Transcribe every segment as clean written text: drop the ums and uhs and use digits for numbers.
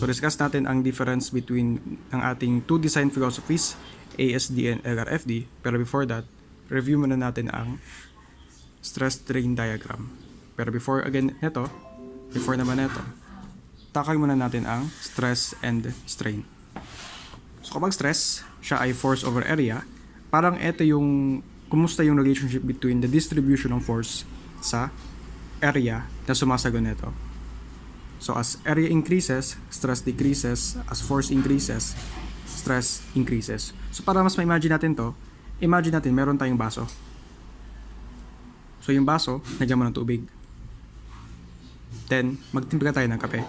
So discuss natin ang difference between ang ating two design philosophies, ASD and LRFD. Pero before that, review muna natin ang stress strain diagram. Pero before naman neto, takay muna natin ang stress and strain. So kapag stress, siya ay force over area. Parang ito yung kumusta yung relationship between the distribution of force sa area na sumasagon nito. So as area increases, stress decreases. As force increases, stress increases. So para mas ma-imagine natin to, imagine natin meron tayong baso. So yung baso, nagyan mo ng tubig. Then, magtimpla tayo ng kape.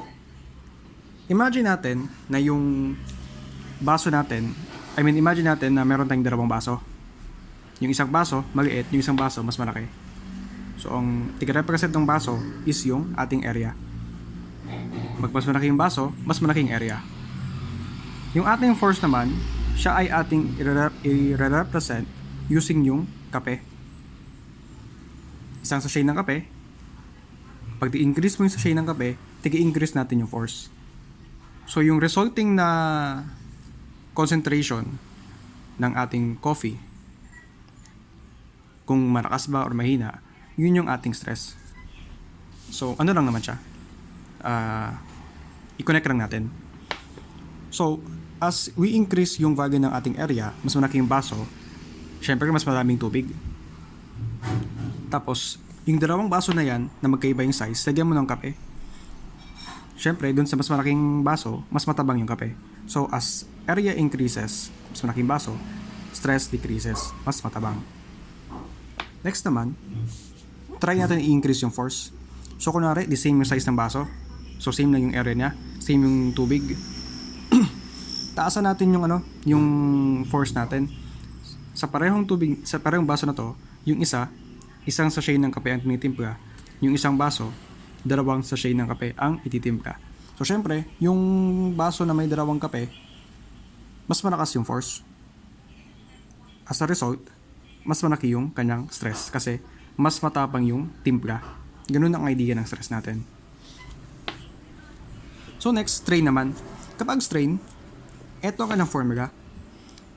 Imagine natin na yung baso natin, imagine natin na meron tayong dalawang baso. Yung isang baso, maliit. Yung isang baso, mas malaki. So ang tig-represent ng baso is yung ating area. Mas malaki yung baso, mas malaki yung area. Yung ating force naman, siya ay ating i-represent using yung kape. Isang sachet ng kape, pag di-increase mo yung sachet ng kape, tigi-increase natin yung force. So yung resulting na concentration ng ating coffee, kung malakas ba or mahina, yun yung ating stress. So ano lang naman siya, i-connect lang natin. So, as we increase yung value ng ating area, mas malaki yung baso, syempre mas maraming tubig. Tapos, yung dalawang baso na yan, na magkaiba yung size, lagyan mo ng kape. Syempre, dun sa mas malaking baso, mas matabang yung kape. So, as area increases, mas malaking baso, stress decreases, mas matabang. Next naman, try natin i-increase yung force. So, kunwari, the same yung size ng baso. So, same lang yung area niya. Same yung tubig. Taasan natin yung force natin. Sa parehong tubig, sa parehong baso na to, yung isang sachet ng kape ang tinitimpla. Yung isang baso, dalawang sachet ng kape ang ititimpla. So, syempre, yung baso na may dalawang kape, mas malakas yung force. As a result, mas malaki yung kanyang stress kasi mas matapang yung timpla. Ganun ang idea ng stress natin. So next, strain naman. Kapag strain, eto ka ng formula.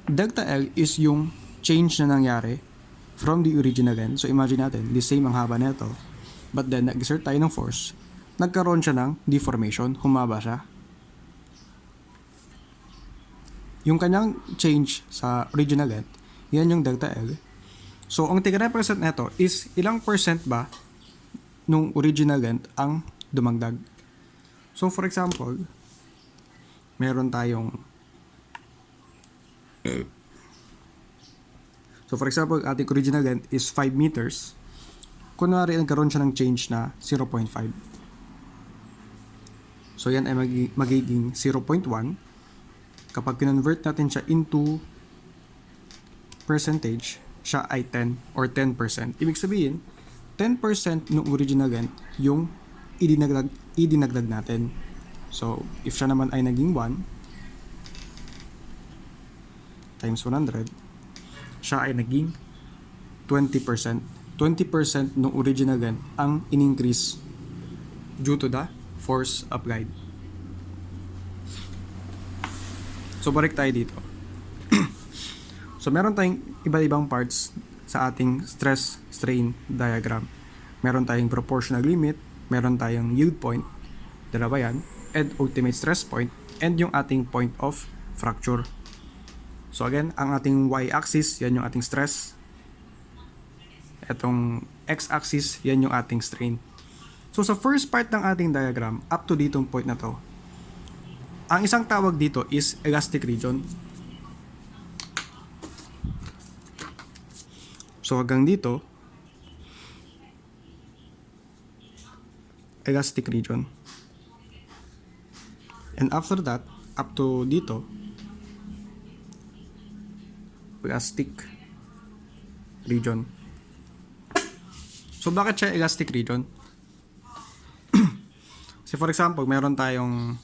Delta L is yung change na nangyari from the original end. So imagine natin, the same ang haba nito. But then, nag-exert tayo ng force. Nagkaroon siya ng deformation. Humaba siya. Yung kanyang change sa original end, yan yung delta L. So, ang tig-represent nito is ilang percent ba nung original length ang dumagdag. So, for example, meron tayong ating original length is 5 meters. Kunwari, nagkaroon siya ng change na 0.5. So, yan ay magiging 0.1. Kapag kinonvert natin siya into percentage, siya ay 10 or 10%. Ibig sabihin, 10% ng original length yung idinagdag natin. So, if siya naman ay naging 1 times 100, siya ay naging 20%. 20% ng original length ang in-increase due to the force applied. So, balik tayo dito. So, meron tayong iba-ibang parts sa ating stress-strain diagram. Meron tayong proportional limit, meron tayong yield point, dalawa yan, and ultimate stress point, and yung ating point of fracture. So again, ang ating y-axis, yan yung ating stress. Etong x-axis, yan yung ating strain. So sa first part ng ating diagram, up to ditong point na to, ang isang tawag dito is elastic region. So hanggang dito, elastic region. And after that, up to dito, plastic region. So bakit siya elastic region? So for example, meron tayong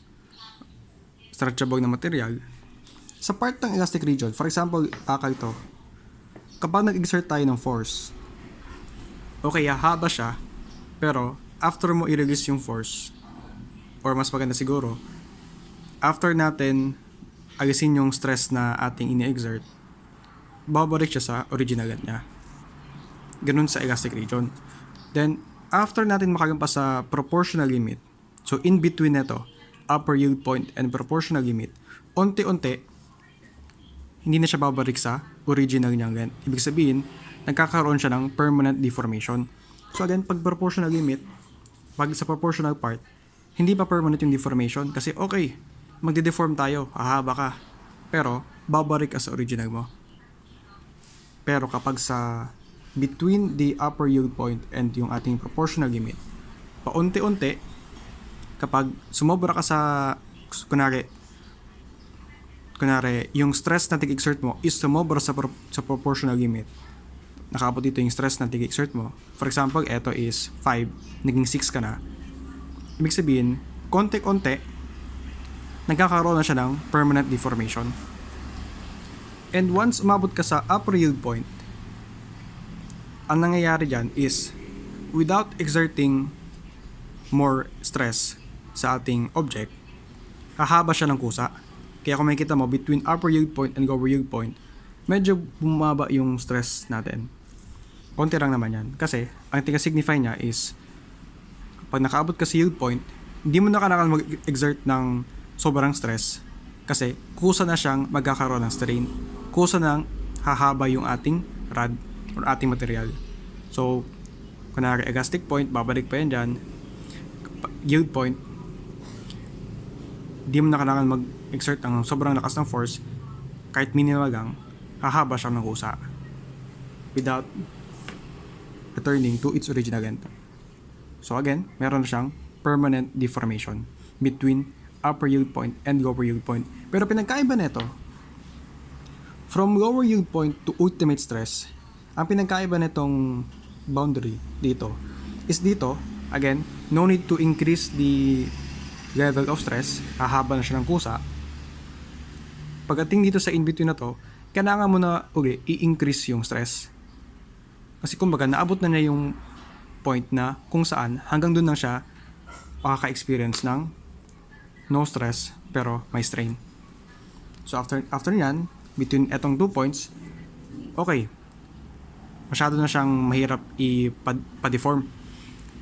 stretchable na material. Sa part ng elastic region, for example, akal to, kapag nag-exert tayo ng force, okay, haba siya, pero after mo i-release yung force, or mas maganda siguro, after natin alisin yung stress na ating ini-exert, babalik siya sa original niya. Ganun sa elastic region. Then, after natin makagampas sa proportional limit, so in between neto, upper yield point and proportional limit, unti-unti, hindi na siya babalik sa original niyang length. Ibig sabihin, nagkakaroon siya ng permanent deformation. So again, pag proportional limit, pag sa proportional part, hindi pa permanent yung deformation kasi okay, magde-deform tayo, hahaba ka. Pero, babalik ka sa original mo. Pero kapag sa between the upper yield point and yung ating proportional limit, paunti-unti, kapag sumobra ka sa, kunwari, yung stress na tig-exert mo is sumobra sa proportional limit. Nakaabot dito yung stress na tig-exert mo. For example, eto is 5, naging 6 ka na. Ibig sabihin, konti-konti, nagkakaroon na siya ng permanent deformation. And once umabot ka sa upper yield point, ang nangyayari dyan is, without exerting more stress sa ating object, hahaba siya ng kusa. Kaya kung makikita mo, between upper yield point and lower yield point, medyo bumaba yung stress natin. Konti lang naman yan. Kasi, ang tika-signify niya is, pag nakaabot ka sa yield point, hindi mo na kailangan mag-exert ng sobrang stress. Kasi, kusa na siyang magkakaroon ng strain. Kusa nang hahaba yung ating rod or ating material. So, kunwari elastic point, babalik pa yan dyan. Yield point, di mo na kailangan mag-exert ng sobrang lakas ng force, kahit minimal lang, hahaba siya ng kusa without returning to its original length. So again, meron na siyang permanent deformation between upper yield point and lower yield point. Pero pinagkaiba nito, from lower yield point to ultimate stress, ang pinagkaiba nitong boundary dito is dito, again, no need to increase the level of stress, hahaba na siya ng kusa. Pagdating dito sa in-between na to, kailangan mo na i-increase yung stress. Kasi kumbaga, naabot na niya yung point na kung saan hanggang doon lang siya makaka-experience ng no stress pero may strain. So after nyan, between etong 2 points, okay, masyado na siyang mahirap i-deform.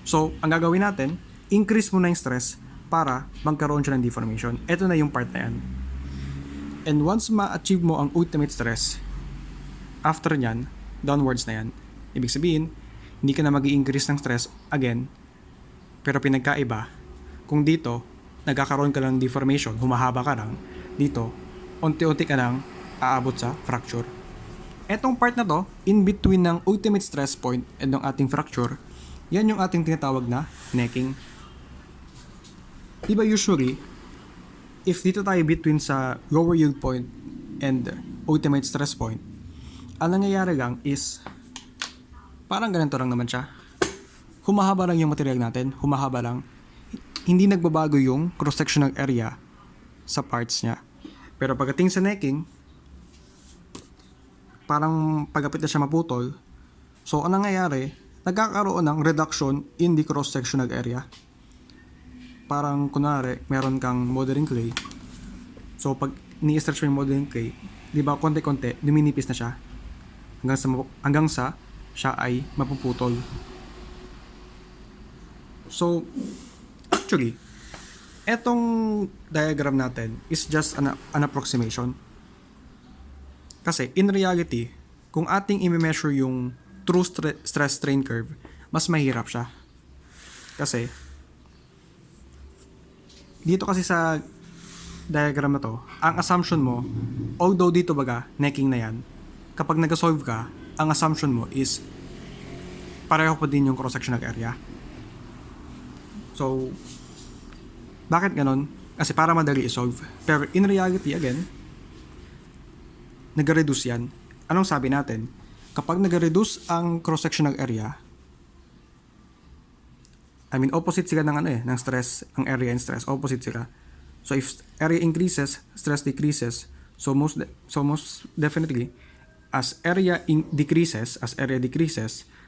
So, ang gagawin natin, increase mo na yung stress para magkaroon siya ng deformation. Ito na yung part na yan. And once ma-achieve mo ang ultimate stress, after nyan, downwards na yan. Ibig sabihin, hindi ka na mag-i-increase ng stress again, pero pinagkaiba, kung dito, nagkakaroon ka lang deformation, humahaba ka lang, dito, unti-unti ka lang aabot sa fracture. Etong part na to, in between ng ultimate stress point and ng ating fracture, yan yung ating tinatawag na necking. Diba usually, if dito tayo between sa lower yield point and ultimate stress point, ang nangyayari lang is, parang ganito lang naman siya. Humahaba lang yung material natin, humahaba lang. Hindi nagbabago yung cross-sectional area sa parts niya. Pero pagdating sa necking, parang pagkapit na siya maputol. So, ang nangyayari, nagkakaroon ng reduction in the cross-sectional area. Parang, kunwari, meron kang modeling clay. So, pag ni-stretch mo yung modeling clay, di ba, konti-konti, luminipis na siya. Hanggang sa siya ay mapuputol. So, actually, etong diagram natin is just an approximation. Kasi, in reality, kung ating i-measure yung true stress strain curve, mas mahirap siya. Kasi, dito kasi sa diagram na to, ang assumption mo, although dito baga, necking na yan, kapag nag-solve ka, ang assumption mo is pareho pa din yung cross-sectional area. So, bakit ganon? Kasi para madali i-solve. Pero in reality, again, nag-reduce yan. Anong sabi natin? Kapag nag-reduce ang cross-sectional area, I mean, opposite sila ng stress, ang area and stress, opposite sila. So, if area increases, stress decreases. So, most definitely, as area decreases,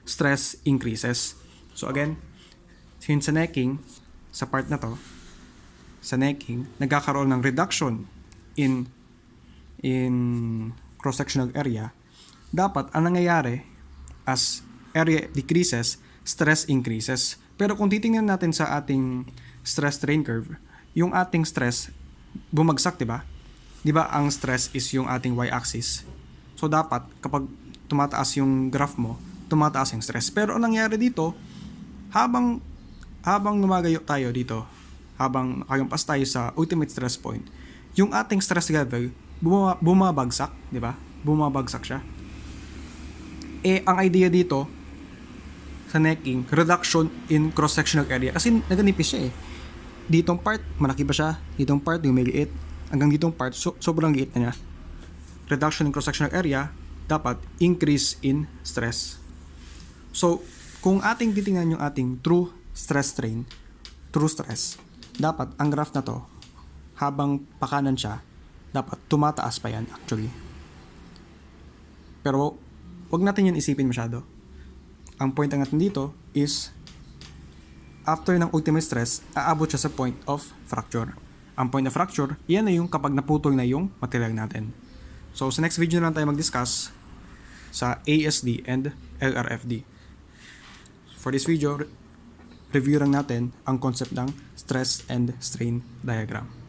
stress increases. So, again, since sa necking, sa part na to, sa necking, nagkakaroon ng reduction in cross-sectional area, dapat ang nangyayari as area decreases, stress increases. Pero kung titingnan natin sa ating stress strain curve, yung ating stress bumagsak, di ba? Di ba ang stress is yung ating y-axis? So dapat kapag tumataas yung graph mo, tumataas yung stress. Pero ang nangyari dito, habang lumagayo tayo dito, habang nakayumpas tayo sa ultimate stress point, yung ating stress level bumabagsak, di ba? Bumabagsak siya. Ang idea dito sa necking, reduction in cross-sectional area, kasi naganipis siya Ditong part, malaki pa siya. Ditong part, lumiliit. Hanggang ditong part, sobrang liit na niya. Reduction in cross-sectional area, dapat increase in stress. So, kung ating titingnan yung ating true stress strain, true stress, dapat ang graph na to, habang pakanan siya, dapat tumataas pa yan actually. Pero, wag natin yun isipin masyado. Ang point natin dito is, after ng ultimate stress, aabot siya sa point of fracture. Ang point of fracture, yan na yung kapag naputol na yung material natin. So, sa next video na lang tayo mag-discuss sa ASD and LRFD. For this video, review lang natin ang concept ng stress and strain diagram.